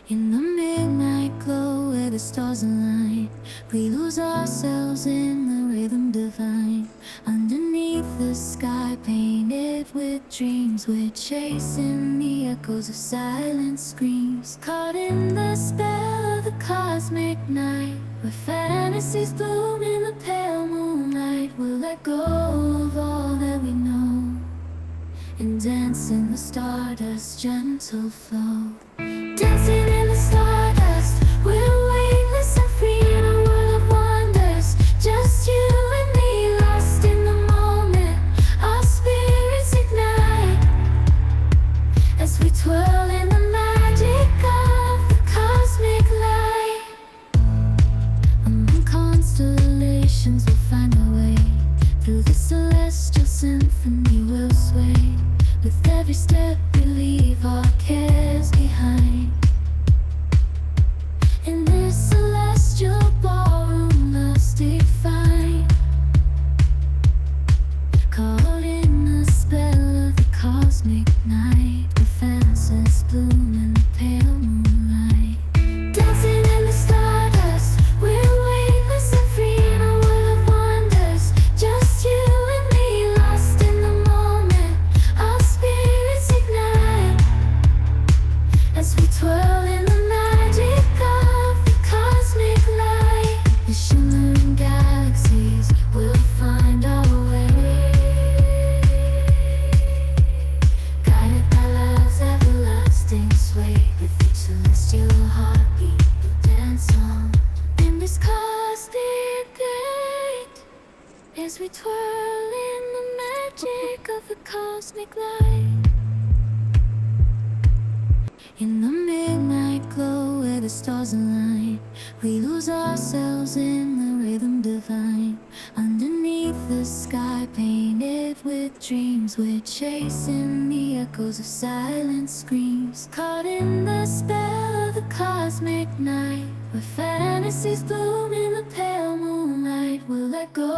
In the midnight glow where the stars align, we lose ourselves in the rhythm divine. Underneath the sky painted with dreams, we're chasing the echoes of silent screams. Caught in the spell of the cosmic night, where fantasies bloom in the pale moonlight. We'll let go of all that we know and dance in the stardust's gentle flow. Dancing in the stardust, we're weightless and free in a world of wonders. Just you and me, lost in the moment. Our spirits ignite as we twirl in the magic of the cosmic light. Among constellations we'll find our way. Through the celestial symphony we'll sway. With every step we leave our cares behind. In this celestial ballroom, love's defined. Caught in the spell of the cosmic night, where fantasies bloom in the pale moonlight. Dancing in the stardust, we're weightless and free in a world of wonders. Just you and me, lost in the moment. Our spirits ignite as we twirl in the magic of the cosmic light. The shimmering galaxies will find our way, guided by love's everlasting sway. With each celestial heartbeat we'll dance on in this cosmic gate, as we twirl in the magic of the cosmic light. In the midnight glow where the stars align, we lose ourselves in the rhythm divine. Underneath the sky painted with dreams, we're chasing the echoes of silent screams. Caught in the spell of the cosmic night, where fantasies bloom in the pale moonlight. We'll let go